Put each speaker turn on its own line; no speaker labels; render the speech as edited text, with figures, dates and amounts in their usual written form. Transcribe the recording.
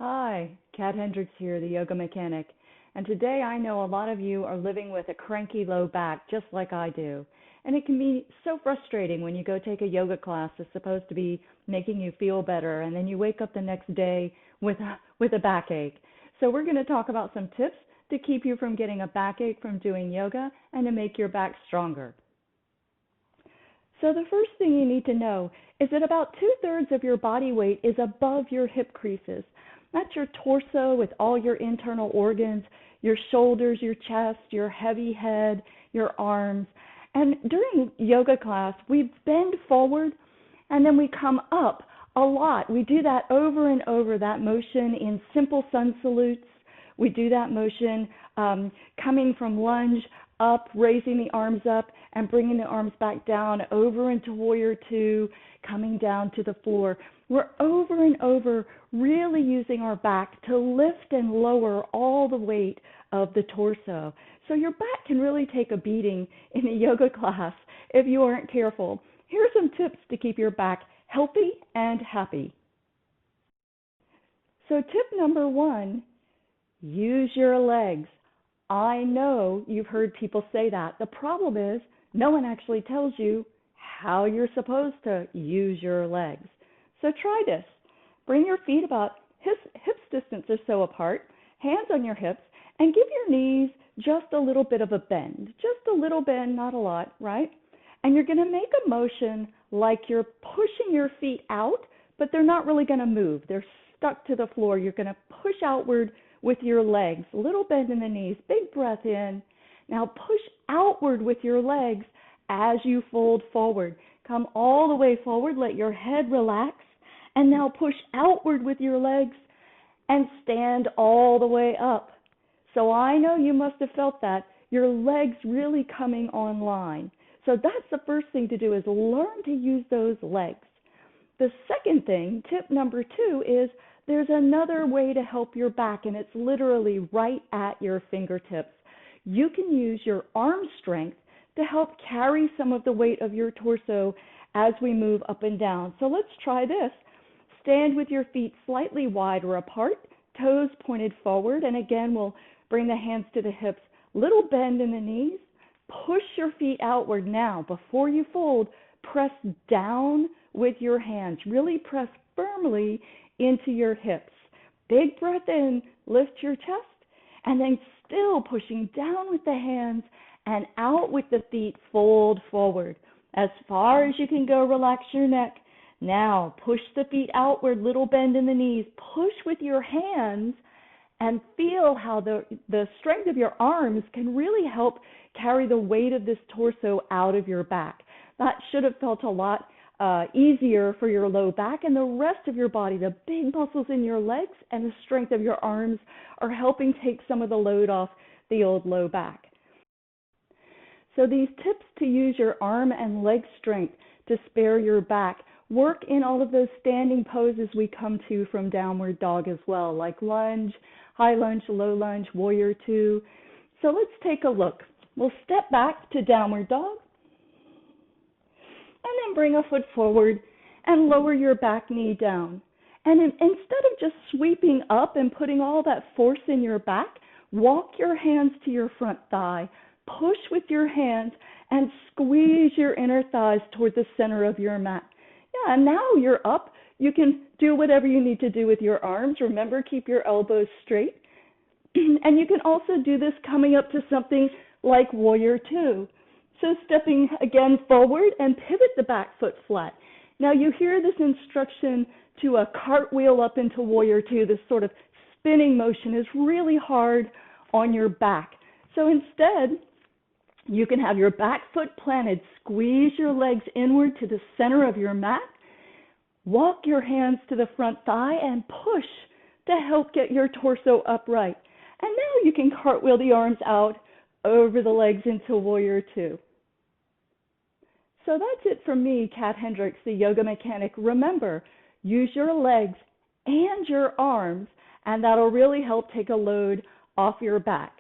Hi, Kat Hendricks here, the yoga mechanic. And today I know a lot of you are living with a cranky low back just like I do. And it can be so frustrating when you go take a yoga class that's supposed to be making you feel better and then you wake up the next day with a backache. So we're going to talk about some tips to keep you from getting a backache from doing yoga and to make your back stronger. So the first thing you need to know is that about 2/3 of your body weight is above your hip creases. That's your torso with all your internal organs, your shoulders, your chest, your heavy head, your arms. And during yoga class, we bend forward and then we come up a lot. We do that over and over, that motion in simple sun salutes. We do that motion coming from lunge up, raising the arms up and bringing the arms back down over into warrior two, coming down to the floor. We're over and over really using our back to lift and lower all the weight of the torso. So your back can really take a beating in a yoga class if you aren't careful. Here are some tips to keep your back healthy and happy. So tip number 1, use your legs. I know you've heard people say that. The problem is no one actually tells you how you're supposed to use your legs. So try this. Bring your feet about hips distance or so apart, hands on your hips, and give your knees just a little bit of a bend. Just a little bend, not a lot, right? And you're going to make a motion like you're pushing your feet out, but they're not really going to move. They're stuck to the floor. You're going to push outward with your legs. A little bend in the knees. Big breath in. Now push outward with your legs as you fold forward. Come all the way forward. Let your head relax. And now push outward with your legs and stand all the way up. So I know you must have felt that. Your legs really coming online. So that's the first thing to do, is learn to use those legs. The second thing, tip number 2, is there's another way to help your back, and it's literally right at your fingertips. You can use your arm strength to help carry some of the weight of your torso as we move up and down. So let's try this. Stand with your feet slightly wider apart, toes pointed forward, and again we'll bring the hands to the hips. Little bend in the knees. Push your feet outward now. Before you fold, press down with your hands. Really press firmly into your hips. Big breath in, lift your chest, and then still pushing down with the hands and out with the feet, fold forward. As far as you can go, relax your neck. Now push the feet outward, little bend in the knees. Push with your hands and feel how the strength of your arms can really help carry the weight of this torso out of your back. That should have felt a lot easier for your low back, and the rest of your body, the big muscles in your legs and the strength of your arms are helping take some of the load off the old low back. So these tips to use your arm and leg strength to spare your back work in all of those standing poses we come to from downward dog as well, like lunge, high lunge, low lunge, warrior two. So let's take a look. We'll step back to downward dog, and then bring a foot forward and lower your back knee down. And instead of just sweeping up and putting all that force in your back, walk your hands to your front thigh, push with your hands, and squeeze your inner thighs toward the center of your mat. Yeah, and now you're up. You can do whatever you need to do with your arms. Remember, keep your elbows straight. And you can also do this coming up to something like warrior two. So stepping again forward and pivot the back foot flat. Now you hear this instruction to a cartwheel up into warrior two. This sort of spinning motion is really hard on your back. So instead, you can have your back foot planted, squeeze your legs inward to the center of your mat, walk your hands to the front thigh and push to help get your torso upright. And now you can cartwheel the arms out over the legs into warrior two. So that's it from me, Kat Hendricks, the yoga mechanic. Remember, use your legs and your arms, and that'll really help take a load off your back.